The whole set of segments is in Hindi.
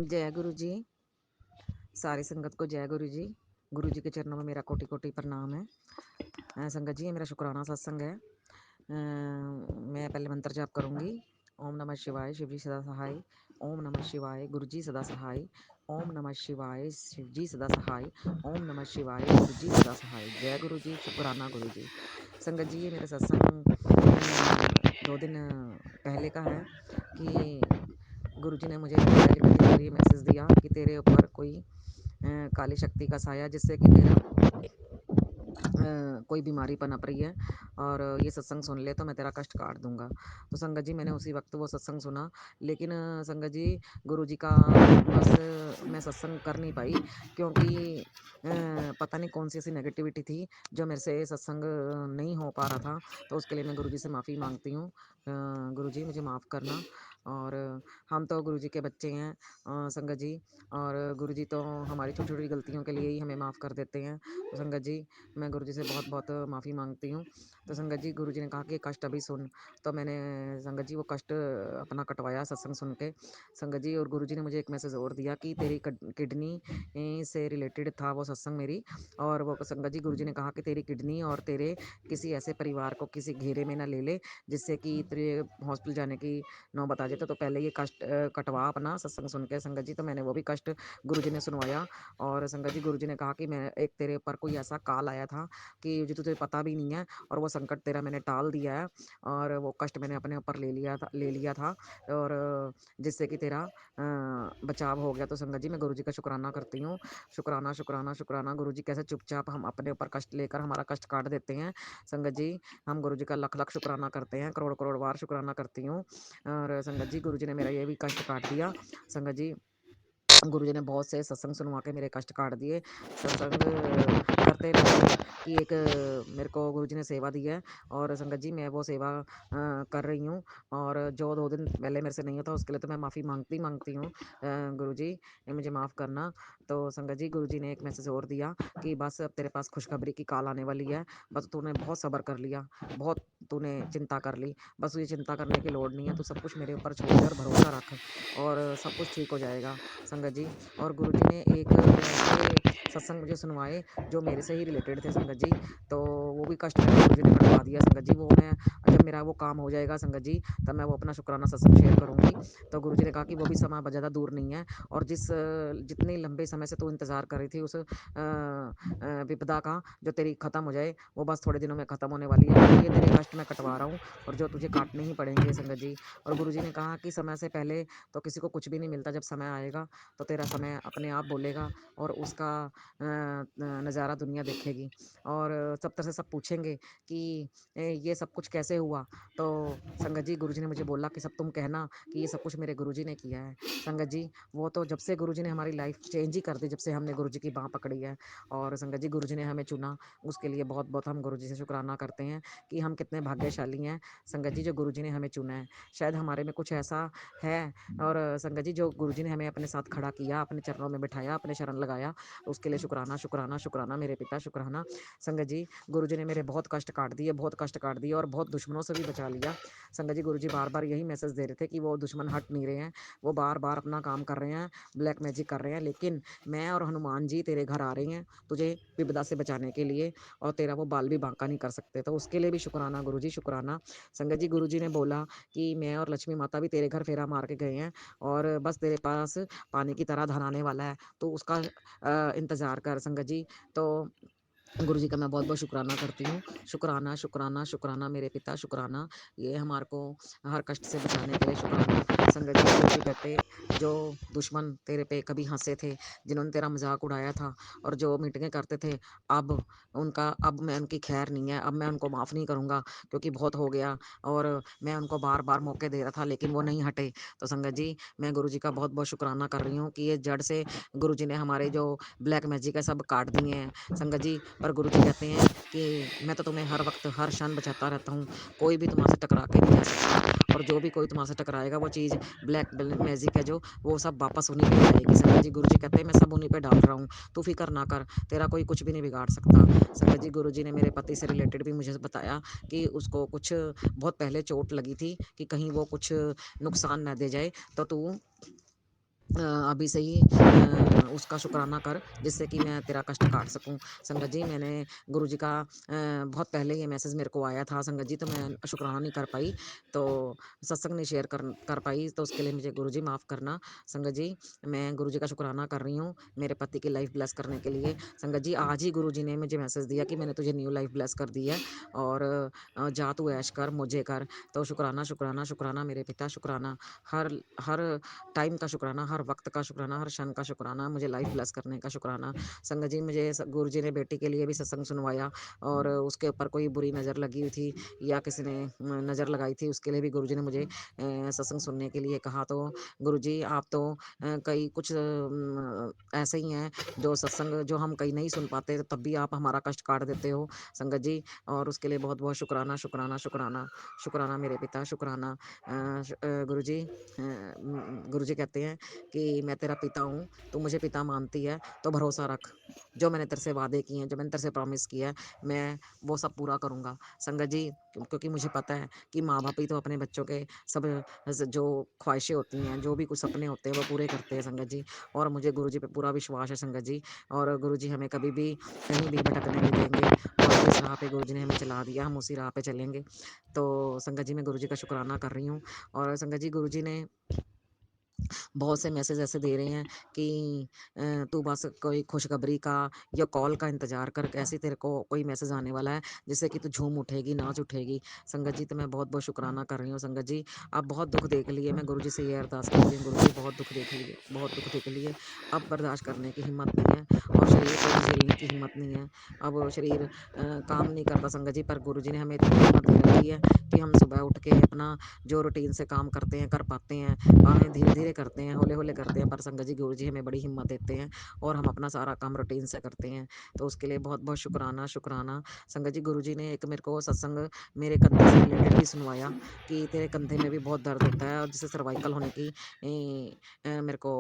जय गुरु जी। सारी संगत को जय गुरु जी। गुरु जी के चरणों में मेरा कोटि कोटि प्रणाम है। संगत जी, ये मेरा शुक्राना सत्संग है। मैं पहले मंत्र जाप करूंगी। ओम नमः शिवाय, शिव जी सदा सहाय। ओम नमः शिवाय, गुरु जी सदा सहाय। ओम नमः शिवाय, शिव जी सदा सहाय। ओम नमः शिवाय, गुरु जी सदा सहाय। जय गुरु जी, शुक्राना गुरु जी। संगत जी, ये मेरा सत्संग 2 दिन पहले का है कि गुरुजी ने मुझे डायरेक्ट के ज़रिए मैसेज दिया कि तेरे ऊपर कोई काली शक्ति का साया, जिससे कि तेरा कोई बीमारी पनप रही है और ये सत्संग सुन ले तो मैं तेरा कष्ट काट दूंगा। तो संगत जी, मैंने उसी वक्त वो सत्संग सुना। लेकिन संगत जी, गुरु जी का बस मैं सत्संग कर नहीं पाई, क्योंकि पता नहीं कौन सी ऐसी नेगेटिविटी थी जो मेरे से सत्संग नहीं हो पा रहा था। तो उसके लिए मैं गुरु जी से माफ़ी मांगती हूँ। गुरु जी, मुझे माफ़ करना। और हम तो गुरु जी के बच्चे हैं, संगत जी। और गुरु जी तो हमारी छोटी छोटी गलतियों के लिए ही हमें माफ़ कर देते हैं। तो संगत जी, मैं गुरुजी से बहुत-बहुत माफ़ी माँगती हूँ। तो संगत जी, गुरुजी ने कहा कि कष्ट अभी सुन, तो मैंने संगत जी वो कष्ट अपना कटवाया सत्संग सुन के। संगत जी, और गुरुजी ने मुझे एक मैसेज और दिया कि तेरी किडनी से रिलेटेड था वो सत्संग मेरी। और वो संगत जी, गुरुजी ने कहा कि तेरी किडनी और तेरे किसी ऐसे परिवार को किसी घेरे में ना ले ले, जिससे कि तेरे हॉस्पिटल जाने की नौबत आ जाए। तो पहले ये कष्ट कटवा अपना सत्संग सुन के। संगत जी, तो मैंने वो भी कष्ट गुरुजी ने सुनवाया। और संगत जी, गुरुजी ने कहा कि मैं एक तेरे ऊपर कोई ऐसा काल आया था कि जो तुझे पता भी नहीं है, और वो संकट तेरा मैंने टाल दिया है, और वो कष्ट मैंने अपने ऊपर ले लिया था, और जिससे कि तेरा बचाव हो गया। तो संगत जी, मैं गुरु जी का शुक्राना करती हूँ। शुक्राना, शुक्राना, शुक्राना। गुरु जी कैसे चुपचाप हम अपने ऊपर कष्ट लेकर हमारा कष्ट काट देते हैं। संगत जी, हम गुरु जी का लख लख शुक्राना करते हैं, करोड़ करोड़ बार शुक्राना करती हूँ। और संगत जी, गुरु जी ने मेरा ये भी कष्ट काट दिया। संगत जी, गुरुजी ने बहुत से सत्संग सुनवा के मेरे कष्ट काट दिए। सत्संग करते-करते कि एक मेरे को गुरुजी ने सेवा दी है, और संगत जी, मैं वो सेवा कर रही हूँ। और जो 2 दिन पहले मेरे से नहीं होता, उसके लिए तो मैं माफ़ी माँगती हूँ। गुरुजी, ये मुझे माफ़ करना। तो संगत जी, गुरुजी ने एक मैसेज और दिया कि बस अब तेरे पास खुशखबरी की कॉल आने वाली है। बस तूने बहुत सब्र कर लिया, बहुत तूने चिंता कर ली। बस तुझे चिंता करने की लोड़ नहीं है, तू सब कुछ मेरे ऊपर छोड़ दे और भरोसा रख, और सब कुछ ठीक हो जाएगा। संगत जी, और गुरुजी ने एक ऐसे सत्संग मुझे सुनवाए जो मेरे से ही रिलेटेड थे संगत जी। तो वो भी कष्ट मेरा गुरुजी ने कटवा दिया संगत जी। वो मैं जब मेरा वो काम हो जाएगा संगत जी, तब मैं वो अपना शुक्राना सत्संग शेयर करूँगी। तो गुरुजी ने कहा कि वो भी समय ज़्यादा दूर नहीं है, और जितने लंबे समय से तू इंतज़ार कर रही थी उस विपदा का, जो तेरी खत्म हो जाए, वो बस थोड़े दिनों में खत्म होने वाली है। तो ये तेरे कष्ट मैं कटवा रहा हूँ, और जो तुझे काटने ही पड़ेंगे संगत जी। और गुरुजी ने कहा कि समय से पहले तो किसी को कुछ भी नहीं मिलता। जब समय आएगा तो तेरा समय अपने आप बोलेगा, और उसका नज़ारा दुनिया देखेगी, और सब तरह से सब पूछेंगे कि ये सब कुछ कैसे हुआ। तो संगत जी, गुरुजी ने मुझे बोला कि सब तुम कहना कि ये सब कुछ मेरे गुरुजी ने किया है। संगत जी, वो तो जब से गुरुजी ने हमारी लाइफ चेंज ही कर दी, जब से हमने गुरुजी की बाह पकड़ी है। और संगत जी, गुरुजी ने हमें चुना, उसके लिए बहुत बहुत हम गुरुजी से शुक्राना करते हैं कि हम कितने भाग्यशाली हैं संगत जी, जो गुरुजी ने हमें चुना है। शायद हमारे में कुछ ऐसा है, और संगत जी, जो गुरुजी ने हमें अपने साथ खड़ा किया, अपने चरणों में बिठाया, अपने शरण लगाया, उसके लिए शुक्राना, शुक्राना, शुक्राना मेरे पिता, शुक्राना। संगत जी, गुरुजी ने मेरे बहुत कष्ट काट दिए, बहुत कष्ट काट दिए, और बहुत दुश्मनों से भी बचा लिया। संगत जी, गुरुजी बार-बार यही मैसेज दे रहे थे कि वो दुश्मन हट नहीं रहे हैं, वो बार-बार अपना काम कर रहे हैं, ब्लैक मैजिक कर रहे हैं, लेकिन मैं और हनुमान जी तेरे घर आ रहे हैं, तुझे विपदा से बचाने के लिए, और तेरा वो बाल भी बांका नहीं कर सकते। तो उसके लिए भी शुक्राना गुरुजी, शुक्राना। संगत जी, गुरुजी ने बोला कि मैं और लक्ष्मी माता भी तेरे घर फेरा मार के गए हैं, और बस तेरे पास पानी की तरह धन आने वाला है, तो उसका इंतज़ार कर संगत जी। तो गुरुजी का मैं बहुत-बहुत शुक्राना करती हूँ। शुक्राना, शुक्राना, शुक्राना मेरे पिता, शुक्राना। ये हमारे को हर कष्ट से बचाने के लिए शुक्राना। संगत जी, गुरुजी कहते, जो दुश्मन तेरे पे कभी हँसे थे, जिन्होंने तेरा मज़ाक उड़ाया था, और जो मीटिंगें करते थे, अब मैं उनकी खैर नहीं है, अब मैं उनको माफ़ नहीं करूँगा, क्योंकि बहुत हो गया, और मैं उनको बार-बार मौके दे रहा था, लेकिन वो नहीं हटे। तो संगत जी, मैं गुरुजी का बहुत-बहुत शुक्राना कर रही हूँ कि ये जड़ से गुरुजी ने हमारे जो ब्लैक मैजिक है सब काट दिए हैं। संगत जी, पर गुरुजी कहते हैं कि मैं तो तुम्हें हर वक़्त, हर क्षण बचाता रहता हूँ, कोई भी तुम्हारे से टकरा के नहीं जा सकता, और जो भी कोई तुम्हारे से टकराएगा, वो चीज़ ब्लैक मैजिक है जो, वो सब वापस उन्हीं पे ही आएगी। संगत जी, गुरुजी कहते हैं मैं सब उन्हीं पे डाल रहा हूँ, तू फ़िक्र ना कर, तेरा कोई कुछ भी नहीं बिगाड़ सकता। संगत जी, गुरुजी ने मेरे पति से रिलेटेड भी मुझे बताया कि उसको कुछ बहुत पहले चोट लगी थी, कि कहीं वो कुछ नुकसान ना दे जाए, तो तू अभी से ही उसका शुक्राना कर जिससे कि मैं तेरा कष्ट काट सकूँ। संगत जी मैंने गुरुजी का बहुत पहले ये मैसेज मेरे को आया था संगत जी तो मैं शुक्राना नहीं कर पाई। तो सत्संग नहीं शेयर कर पाई तो उसके लिए मुझे गुरुजी माफ़ करना। संगत जी मैं गुरुजी का शुक्राना कर रही हूँ मेरे पति की लाइफ़ ब्लेस करने के लिए। संगत जी आज ही गुरुजी ने मुझे मैसेज दिया कि मैंने तुझे न्यू लाइफ़ ब्लेस कर दी है और जा तू ऐश कर, मौजें कर। तो शुक्राना, शुक्राना, शुक्राना मेरे पिता शुक्राना। हर हर टाइम का शुक्राना, हर वक़्त का शुक्राना, हर क्षण का शुक्राना, मुझे लाइफ़ ब्लेस करने का शुक्राना। संगत जी मुझे स गुरुजी ने बेटी के लिए भी सत्संग सुनवाया और उसके ऊपर कोई बुरी नज़र लगी हुई थी या किसी ने नज़र लगाई थी, उसके लिए भी गुरुजी ने मुझे सत्संग सुनने के लिए कहा। तो गुरुजी आप तो कई कुछ ऐसे ही हैं जो सत्संग जो हम कहीं नहीं सुन पाते तब भी आप हमारा कष्ट काट देते हो संगत जी और उसके लिए बहुत-बहुत शुक्राना, शुक्राना, शुक्राना। शुक्राना मेरे पिता, शुक्राना। गुरुजी गुरुजी कहते हैं कि मैं तेरा पिता हूँ, तू मुझे पिता मानती है, तो भरोसा रख। जो मैंने तेरे से वादे किए हैं, जो मैंने तेरे से प्रॉमिस किया है, मैं वो सब पूरा करूँगा। संगत जी क्योंकि मुझे पता है कि माँ-बाप ही तो अपने बच्चों के सब जो ख्वाहिशें होती हैं, जो भी कुछ सपने होते हैं, वो पूरे करते हैं संगत जी। और मुझे गुरुजी पे पूरा विश्वास है संगत जी और गुरुजी हमें कभी भी कहीं भी भटकने नहीं देंगे और जिस राह पे गुरुजी ने हमें चला दिया, हम उसी राह पे चलेंगे। तो संगत जी मैं गुरुजी का शुक्राना कर रही हूँ और संगत जी गुरुजी ने बहुत से मैसेज ऐसे दे रहे हैं कि तू बस कोई खुशखबरी का या कॉल का इंतज़ार कर, ऐसे तेरे को कोई मैसेज आने वाला है, जिससे कि तू झूम उठेगी, नाच उठेगी। संगत जी, तो मैं बहुत-बहुत शुकराना कर रही हूँ संगत जी। आप बहुत दुःख देख लिए, मैं गुरुजी से ये अरदास करती हूँ, गुरुजी बहुत दुःख देख लिए, बहुत दुःख देख लिए, अब बर्दाश्त करने की हिम्मत नहीं है और शरीर को भी झेलने की हिम्मत नहीं है। अब शरीर काम नहीं करता संगत जी, पर गुरुजी ने हमें इतनी हिम्मत दे रखी है कि हम सुबह उठ के अपना जो रूटीन से काम करते हैं, कर पाते हैं। हमें धीरे-धीरे करते हैं, हौले-हौले करते हैं, पर संगत जी, गुरुजी हमें बड़ी हिम्मत देते हैं और हम अपना सारा काम रूटीन से करते हैं। तो उसके लिए बहुत-बहुत शुकराना, शुकराना। संगत जी, गुरुजी ने एक मेरे को सत्संग मेरे कंधे से रिलेटेड भी सुनवाया कि तेरे कंधे में भी बहुत दर्द होता है और जिससे सर्वाइकल होने की मेरे को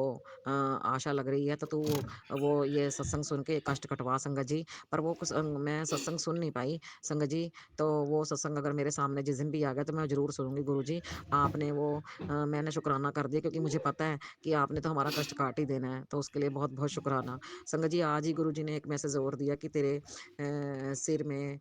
आशा लग रही है, तो तू वो ये सत्संग सुन के कष्ट कटवा संगत जी। पर वो मैं सत्संग सुन नहीं पाई संगत जी, तो वो सत्संग अगर मेरे सामने जिस दिन भी आ गया, तो मैं ज़रूर सुनूँगी गुरुजी। आपने वो मैंने शुकराना कर दिया क्योंकि मुझे पता है कि आपने तो हमारा कष्ट काट ही देना है, तो उसके लिए बहुत-बहुत शुकराना। संगत जी, आज ही गुरुजी ने एक मैसेज और दिया कि तेरे सिर में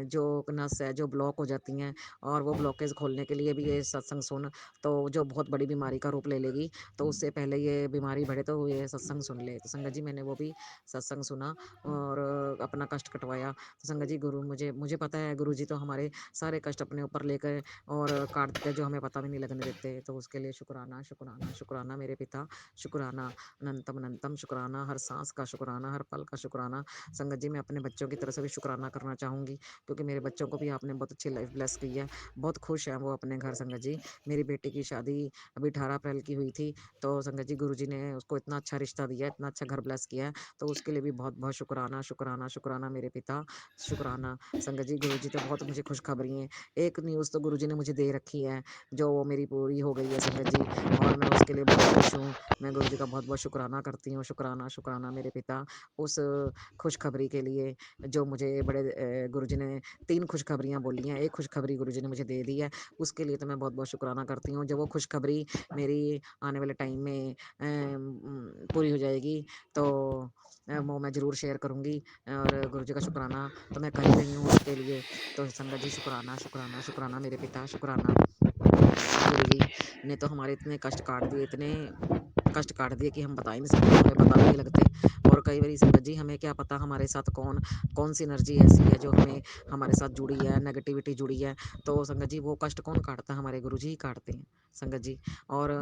जो नस है, जो ब्लॉक हो जाती हैं और वो ब्लॉकेज खोलने के लिए भी ये सत्संग सुन, तो जो बहुत बड़ी बीमारी का रूप ले लेगी, तो उससे पहले ये बीमारी बढ़े तो ये सत्संग सुन ले। तो संगत जी, मैंने वो भी सत्संग सुना और अपना कष्ट कटवाया। तो संगत जी, गुरु मुझे मुझे पता है गुरुजी तो हमारे सारे कष्ट अपने ऊपर लेकर और काट देते हैं जो हमें पता भी नहीं लगने देते। तो उसके लिए शुक्राना, शुक्राना, शुक्राना मेरे पिता, शुक्राना, अनंतम अनंतम शुक्राना, हर साँस का शुक्राना, हर पल का शुक्राना। संगत जी, मैं अपने बच्चों की तरफ से भी शुक्राना करना चाहूँगी क्योंकि मेरे बच्चों को भी आपने बहुत अच्छी लाइफ़ ब्लेस की है। बहुत खुश हैं वो अपने घर संगत जी। मेरी बेटी की शादी अभी 18 अप्रैल की हुई थी, तो संगत जी गुरुजी ने उसको इतना अच्छा रिश्ता दिया, इतना अच्छा घर ब्लेस किया है, तो उसके लिए भी बहुत-बहुत शुक्राना, शुक्राना, शुक्राना मेरे पिता, शुक्राना। संगत जी, गुरुजी तो बहुत मुझे खुशखबरी हैं। एक न्यूज़ तो गुरुजी ने मुझे दे रखी है, जो वो मेरी पूरी हो गई है संगत जी और मैं उसके लिए बहुत खुश हूँ। मैं गुरुजी का बहुत-बहुत शुकराना करती हूँ। शुकराना, शुकराना मेरे पिता उस खुशखबरी के लिए जो मुझे गुरुजी ने 3 खुशखबरियाँ बोली हैं, 1 खुशखबरी गुरुजी ने मुझे दे दी है, उसके लिए तो मैं बहुत-बहुत शुकराना करती हूँ। जब वो खुशखबरी मेरी आने वाले टाइम में पूरी हो जाएगी, तो वो मैं ज़रूर शेयर करूँगी और गुरुजी का शुकराना तो मैं कर ही रही हूँ उसके लिए। तो संगत जी, शुकराना, शुकराना, शुकराना मेरे पिता, शुकराना। गुरुजी ने तो हमारे इतने कष्ट काट दिए, इतने कष्ट काट दिए कि हम बता ही नहीं सकते, हमें पता भी नहीं लगते। और कई बारी संगत जी, हमें क्या पता हमारे साथ कौन-सी एनर्जी ऐसी है जो हमारे साथ जुड़ी है, नेगेटिविटी जुड़ी है। तो संगत जी, वो कष्ट कौन काटता है? हमारे गुरुजी ही काटते हैं, संगत जी। और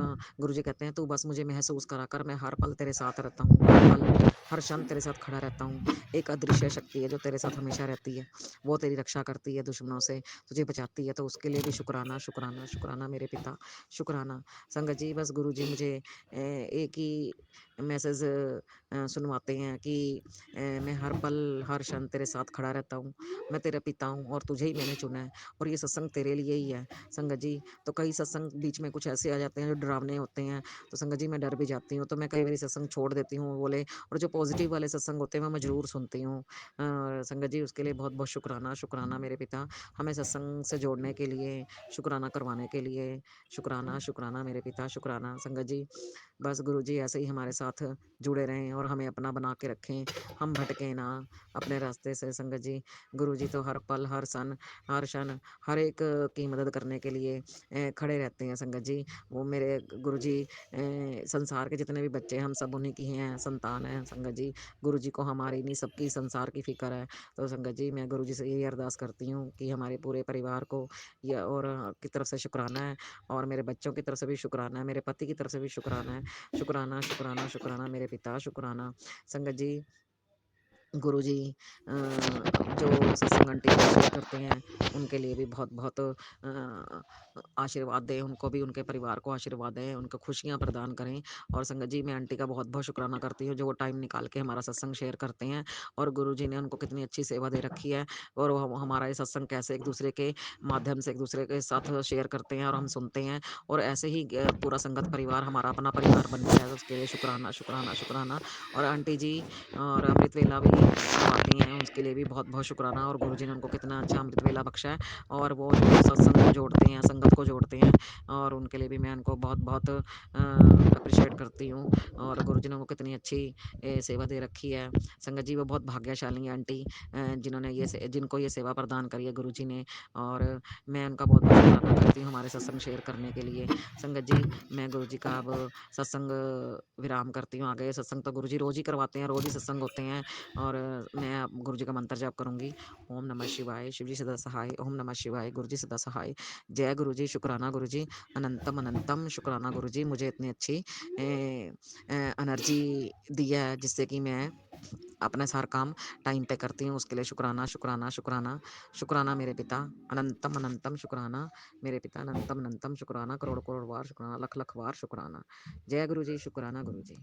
गुरुजी कहते हैं, "तू बस मुझे महसूस करा कर, मैं हर पल तेरे साथ रहता हूँ, हर पल, हर क्षण तेरे साथ खड़ा रहता हूँ। एक अदृश्य शक्ति है जो तेरे साथ हमेशा रहती है, वो तेरी रक्षा करती है दुश्मनों से, तुझे बचाती है।" तो उसके लिए भी शुकराना, शुकराना, शुकराना मेरे पिता, शुकराना। संगत जी, बस गुरुजी मुझे एक ही मैसेज सुनवाते हैं कि मैं हर पल, हर क्षण तेरे साथ खड़ा रहता हूँ। मैं तेरा पिता हूँ और तुझे ही मैंने चुना है और ये सत्संग तेरे लिए ही है, संगत जी। तो कई सत्संग बीच बीच में कुछ ऐसे आ जाते हैं जो डरावने होते हैं, तो संगत जी मैं डर भी जाती हूँ, तो मैं कई बारी सत्संग छोड़ देती हूँ बोले, और जो पॉज़िटिव वाले सत्संग होते हैं वो मैं ज़रूर सुनती हूँ। संगत जी उसके लिए बहुत-बहुत शुक्राना, शुक्राना मेरे पिता, हमें सत्संग से जोड़ने के लिए, शुक्राना करवाने के लिए, शुक्राना, शुक्राना मेरे पिता, शुक्राना। संगत जी, बस गुरुजी ऐसे ही हमारे साथ जुड़े रहें और हमें अपना बना के रखें, हम भटकें ना अपने रास्ते से संगत जी। गुरुजी तो हर पल, हर सन, हर क्षण, हर एक की मदद करने के लिए खड़े रहते हैं संगत जी। वो मेरे गुरुजी संसार के जितने भी बच्चे हैं, हम सब उन्हीं की हैं, संतान हैं संगत जी। गुरुजी को हमारी नहीं, सबकी संसार की फ़िक्र है। तो संगत जी, मैं गुरुजी से यही अरदास करती हूँ कि हमारे पूरे परिवार को या और की तरफ से शुक्राना है, और मेरे बच्चों की तरफ से भी शुक्राना है, मेरे पति की तरफ से भी शुक्राना है। शुक्राना, शुक्राना, शुक्राना मेरे पिता, शुक्राना। संगत जी, गुरुजी जो सत्संग आंटी जी शेयर करते हैं, उनके लिए भी बहुत-बहुत आशीर्वाद दें, उनको भी, उनके परिवार को आशीर्वाद दें, उनको खुशियाँ प्रदान करें। और संगत जी, मैं आंटी का बहुत-बहुत शुक्राना करती हूँ, जो वो टाइम निकाल के हमारा सत्संग शेयर करते हैं, और गुरुजी ने उनको कितनी अच्छी सेवा दे रखी है, और वो हमारा ये सत्संग कैसे एक-दूसरे के माध्यम से एक-दूसरे के साथ शेयर करते हैं और हम सुनते हैं, और ऐसे ही पूरा संगत परिवार हमारा अपना परिवार बन गया है, तो उसके लिए शुक्राना, शुक्राना, शुक्राना। और आंटी जी और अमृत वेला भी करवाती हैं, उसके लिए भी बहुत-बहुत शुक्राना, और गुरुजी ने उनको कितना अच्छा अमृत वेला बख्शा है, और वो जो सत्संग को जोड़ते हैं, संगत को जोड़ते हैं, और उनके लिए भी मैं उनको बहुत-बहुत एप्रिशिएट करती हूँ, और गुरुजी ने उनको कितनी अच्छी सेवा दे रखी है। संगत जी, वो बहुत भाग्यशाली हैं आंटी, जिन्होंने जिनको ये सेवा प्रदान करी है गुरुजी ने, और मैं उनका बहुत-बहुत शुकराना करती हूँ हमारे सत्संग शेयर करने के लिए। संगत जी, मैं गुरुजी का अब सत्संग विराम करती हूँ, आगे सत्संग तो गुरुजी रोज़ ही करवाते हैं, रोज़ ही सत्संग होते हैं, और मैं अब गुरुजी का मंत्र जाप करूँगी। ओम नमः शिवाय, शिव जी सदा सहाय, ओम नमः शिवाय, गुरुजी सदा सहाय। जय गुरुजी, शुक्राना गुरुजी, अनंतम अनंतम शुक्राना गुरुजी, मुझे इतनी अच्छी एनर्जी दी है, जिससे कि मैं अपना सारा काम टाइम पे करती हूँ, उसके लिए शुक्राना, शुक्राना, शुक्राना। शुक्राना मेरे पिता, अनंतम अनंतम शुक्राना मेरे पिता, अनंतम अनंतम शुक्राना, करोड़ करोड़ बार शुक्राना, लख लख बार शुक्राना। जय गुरुजी, शुक्राना गुरुजी।